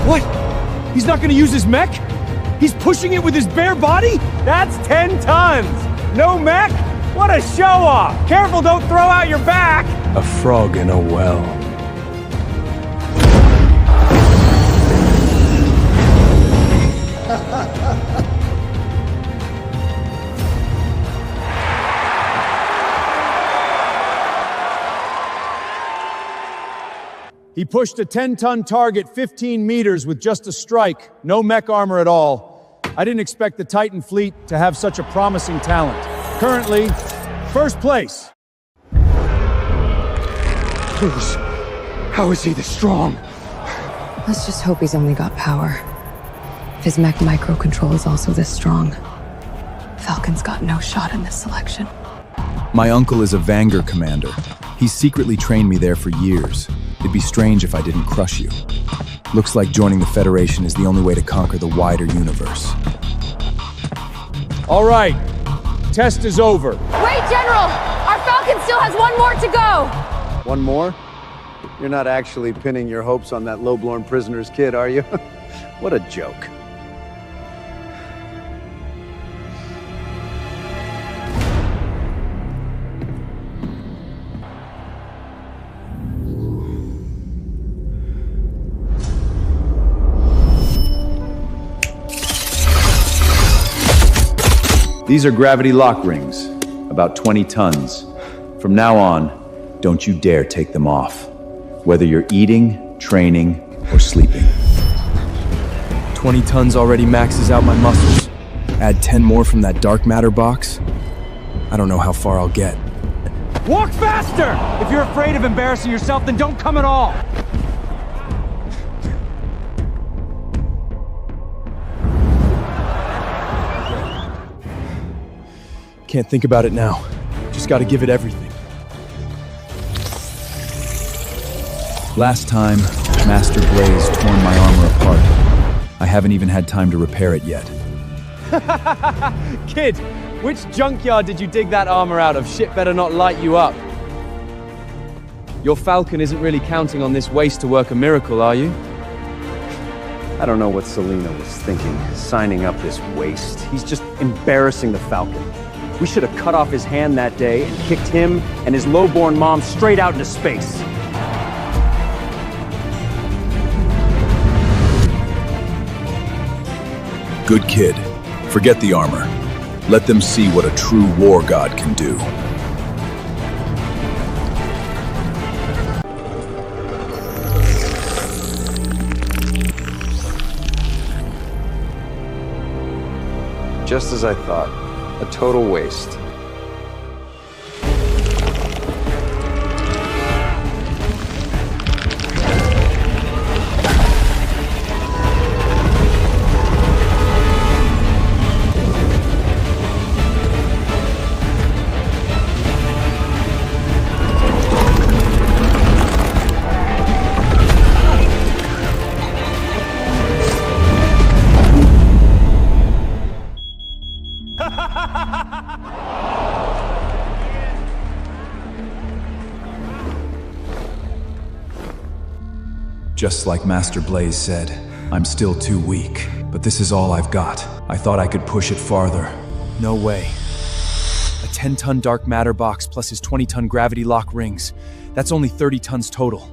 What? He's not gonna use his mech? He's pushing it with his bare body? That's 10 tons! No mech? What a show-off! Careful, don't throw out your back! A frog in a well. He pushed a 10-ton target 15 meters with just a strike, no mech armor at all. I didn't expect the Titan fleet to have such a promising talent. Currently, first place. Please, how is he this strong? Let's just hope he's only got power. If his mech microcontrol is also this strong, Falcon's got no shot in this selection. My uncle is a Vanguard commander. He's secretly trained me there for years. It'd be strange if I didn't crush you. Looks like joining the Federation is the only way to conquer the wider universe. All right, test is over. Wait, General! Our Falcon still has one more to go! One more? You're not actually pinning your hopes on that lowborn prisoner's kid, are you? What a joke. These are gravity lock rings, about 20 tons. From now on, don't you dare take them off, whether you're eating, training, or sleeping. 20 tons already maxes out my muscles. Add 10 more from that dark matter box. I don't know how far I'll get. Walk faster! If you're afraid of embarrassing yourself, then don't come at all! Can't think about it now. Just gotta give it everything. Last time, Master Blaze torn my armor apart. I haven't even had time to repair it yet. Kid, which junkyard did you dig that armor out of? Shit better not light you up. Your Falcon isn't really counting on this waste to work a miracle, are you? I don't know what Selena was thinking, signing up this waste. He's just embarrassing the Falcon. We should have cut off his hand that day and kicked him and his lowborn mom straight out into space. Good kid. Forget the armor. Let them see what a true war god can do. Just as I thought. A total waste. Just like Master Blaze said, I'm still too weak, but this is all I've got. I thought I could push it farther. No way. A 10-ton dark matter box plus his 20-ton gravity lock rings. That's only 30 tons total.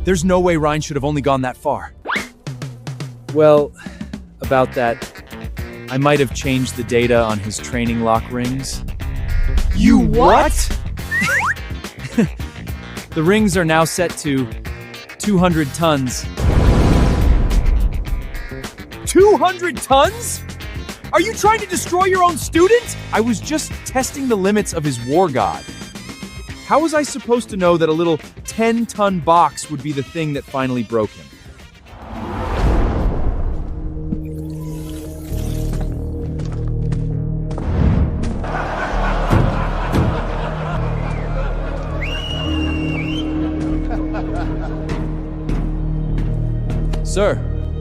There's no way Ryan should have only gone that far. Well, about that, I might have changed the data on his training lock rings. You what? The rings are now set to 200 tons. 200 tons? Are you trying to destroy your own student? I was just testing the limits of his war god. How was I supposed to know that a little 10-ton box would be the thing that finally broke him? Sir,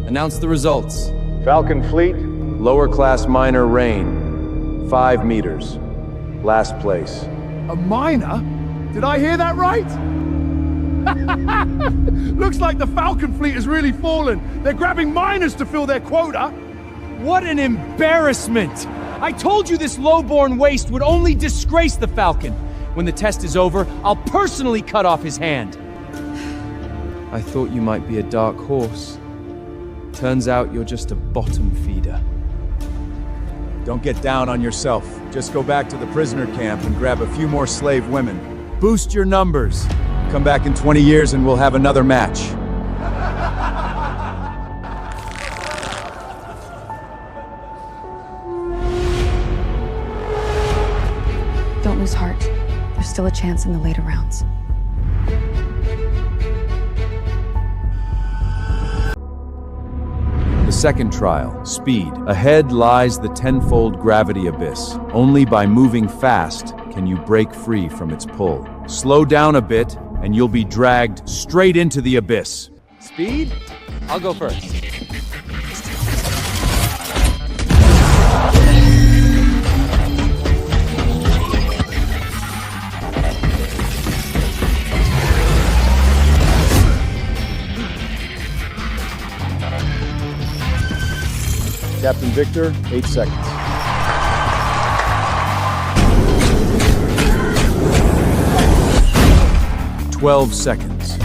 announce the results. Falcon Fleet, lower class minor Rain. 5 meters. Last place. A miner? Did I hear that right? Looks like the Falcon fleet has really fallen. They're grabbing miners to fill their quota. What an embarrassment! I told you this lowborn waste would only disgrace the Falcon. When the test is over, I'll personally cut off his hand. I thought you might be a dark horse. Turns out you're just a bottom feeder. Don't get down on yourself. Just go back to the prisoner camp and grab a few more slave women. Boost your numbers. Come back in 20 years and we'll have another match. Don't lose heart. There's still a chance in the later rounds. The second trial, speed. Ahead lies the tenfold gravity abyss. Only by moving fast can you break free from its pull. Slow down a bit, and you'll be dragged straight into the abyss. Speed? I'll go first. Captain Victor, 8 seconds. "12 seconds.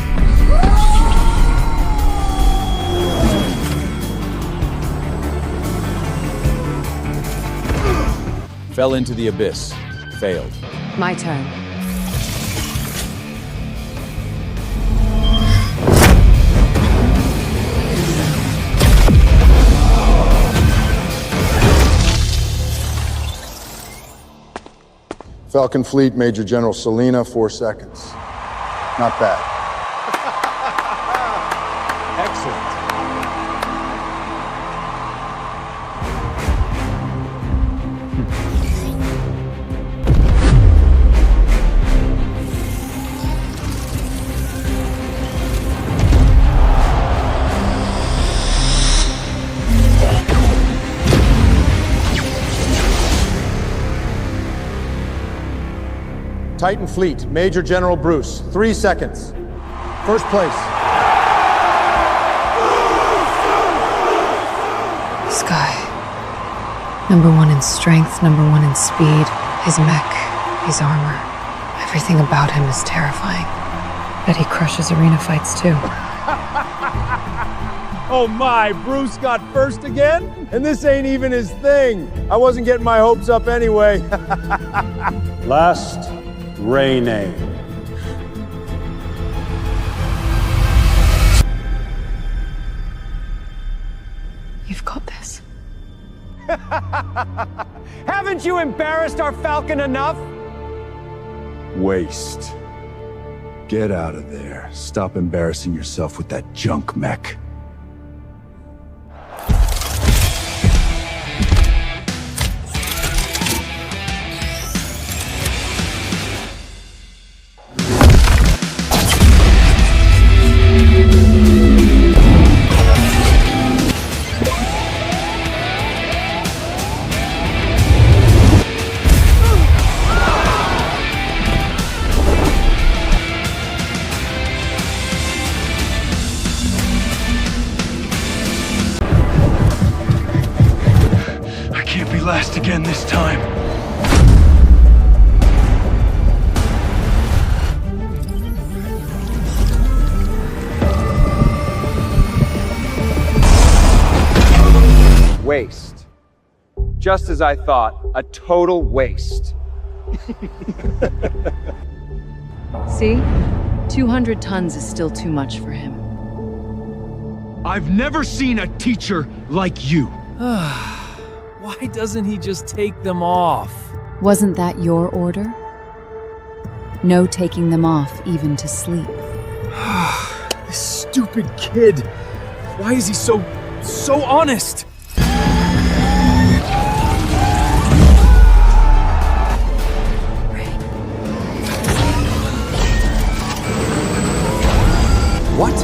Fell into the abyss. Failed. My turn. Falcon Fleet, Major General Selena, 4 seconds. Not bad. Excellent. Titan Fleet, Major General Bruce, 3 seconds. First place. Sky. #1 in strength, #1 in speed. His mech, his armor. Everything about him is terrifying. Bet he crushes arena fights too. Oh my, Bruce got first again? And this ain't even his thing. I wasn't getting my hopes up anyway. Last, Renee. You've got this. Haven't you embarrassed our Falcon enough? Waste. Get out of there. Stop embarrassing yourself with that junk mech. Last again this time. Waste. Just as I thought, a total waste. See? 200 tons is still too much for him. I've never seen a teacher like you. Why doesn't he just take them off? Wasn't that your order? No taking them off, even to sleep. This stupid kid. Why is he so honest? What?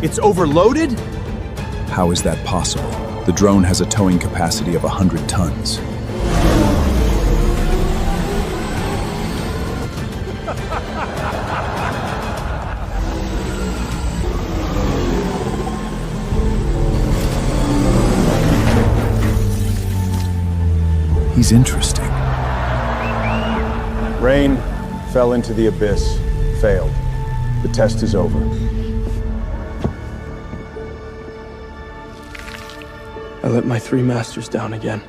It's overloaded? How is that possible? The drone has a towing capacity of 100 tons. He's interesting. Rain fell into the abyss, failed. The test is over. I let my three masters down again.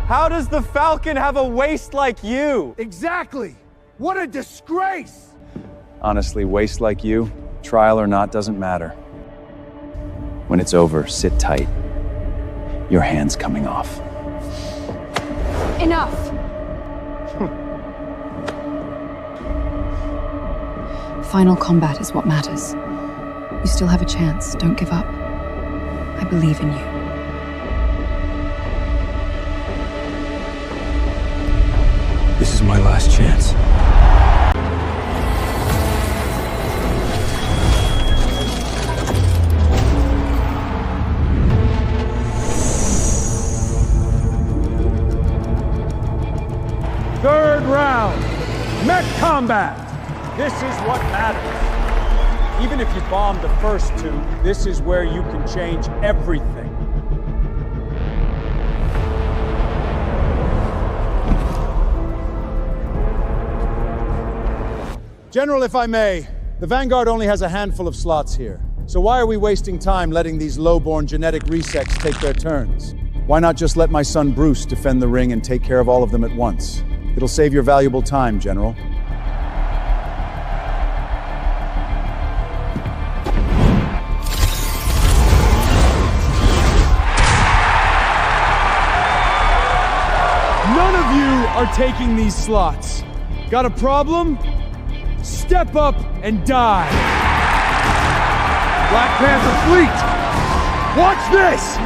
How does the Falcon have a waist like you? Exactly! What a disgrace! Honestly, waist like you, trial or not, doesn't matter. When it's over, sit tight. Your hand's coming off. Enough! Final combat is what matters. You still have a chance. Don't give up. I believe in you. This is my last chance. Third round, Mech combat. This is what matters. Even if you bomb the first two, this is where you can change everything. General, if I may, the Vanguard only has a handful of slots here. So why are we wasting time letting these low-born genetic resects take their turns? Why not just let my son Bruce defend the ring and take care of all of them at once? It'll save your valuable time, General. None of you are taking these slots. Got a problem? Step up and die. Black Panther Fleet, watch this!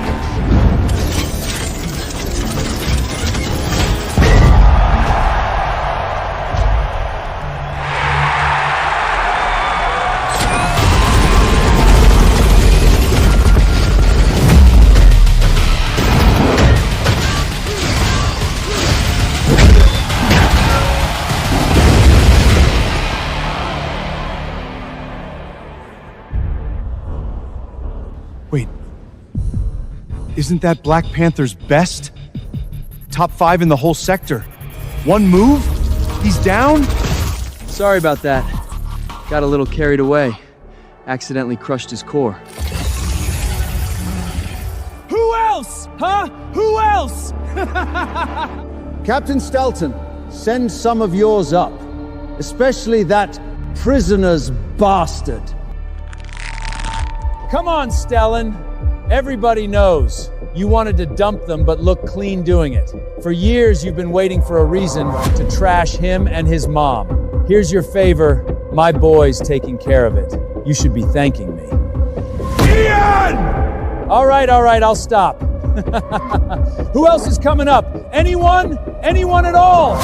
Wait, isn't that Black Panther's best? Top 5 in the whole sector. One move? He's down? Sorry about that. Got a little carried away. Accidentally crushed his core. Who else? Huh? Who else? Captain Stelton, send some of yours up. Especially that prisoner's bastard. Come on, Stellan. Everybody knows. You wanted to dump them, but look clean doing it. For years, you've been waiting for a reason to trash him and his mom. Here's your favor. My boy's taking care of it. You should be thanking me. Ian! All right, I'll stop. Who else is coming up? Anyone? Anyone at all?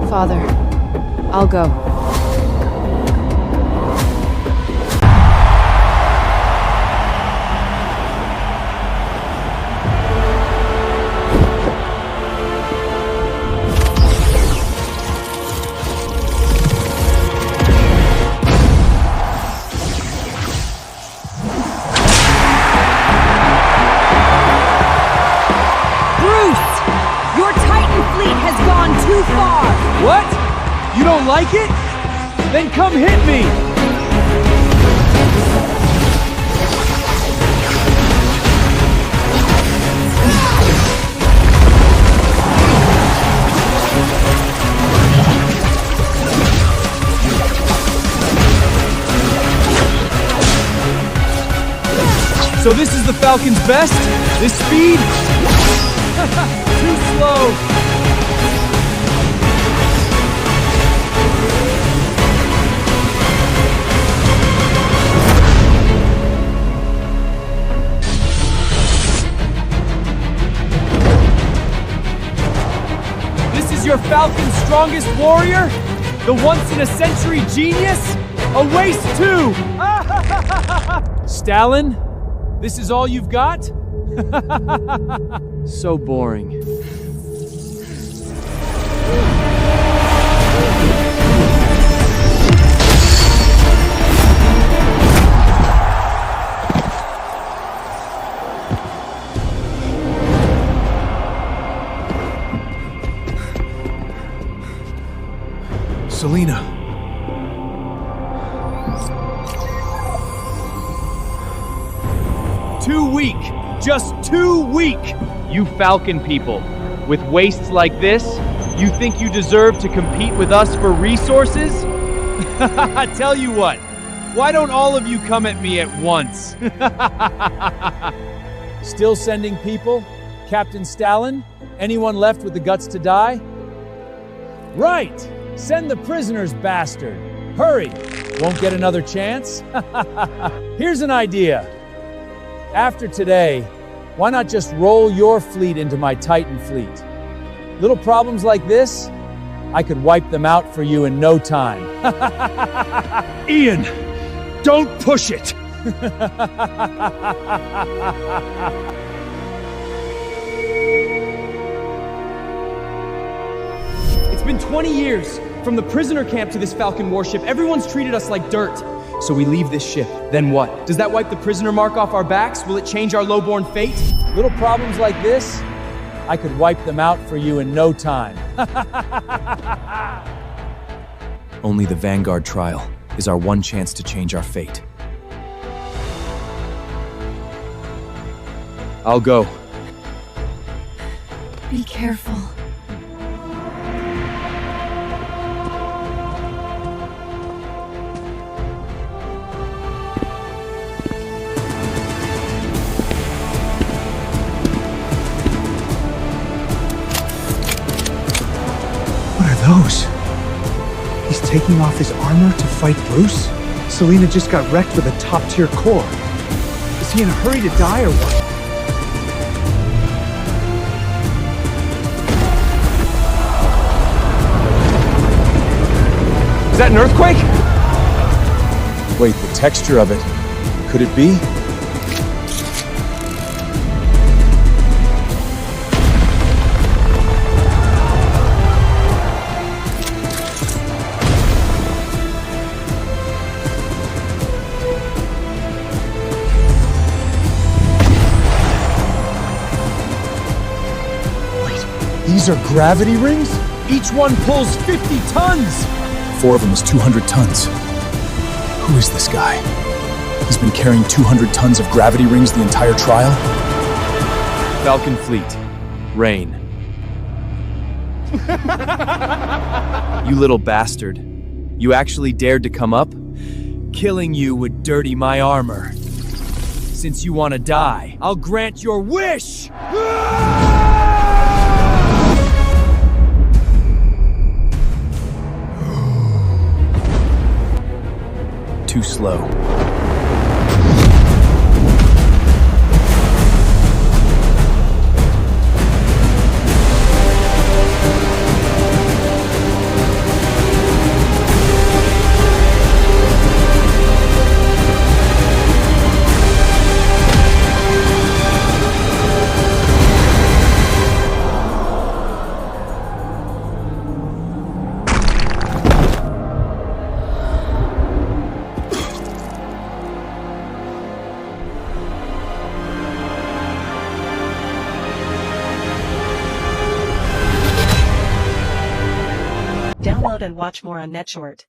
Father, I'll go. What? You don't like it? Then come hit me! So this is the Falcon's best? This speed? Too slow. Your Falcon's strongest warrior? The once-in-a-century genius? A waste too! Stalin, this is all you've got? So boring. too weak. Just too weak. You Falcon people, with waists like this, you think you deserve to compete with us for resources? I tell you what, why don't all of you come at me at once? Still sending people? Captain Stalin? Anyone left with the guts to die? Right! Send the prisoners, bastard! Hurry! Won't get another chance? Here's an idea. After today, why not just roll your fleet into my Titan fleet? Little problems like this, I could wipe them out for you in no time. Ian, don't push it! It's been 20 years. From the prisoner camp to this Falcon warship, everyone's treated us like dirt. So we leave this ship. Then what? Does that wipe the prisoner mark off our backs? Will it change our lowborn fate? Little problems like this, I could wipe them out for you in no time. Only the Vanguard trial is our one chance to change our fate. I'll go. Be careful. Those? He's taking off his armor to fight Bruce? Selina just got wrecked with a top-tier core. Is he in a hurry to die or what? Is that an earthquake? Wait, the texture of it. Could it be? These are gravity rings? Each one pulls 50 tons! 4 of them is 200 tons. Who is this guy? He's been carrying 200 tons of gravity rings the entire trial? Falcon Fleet. Rain. You little bastard. You actually dared to come up? Killing you would dirty my armor. Since you want to die, I'll grant your wish! Too slow. Download and watch more on NetShort.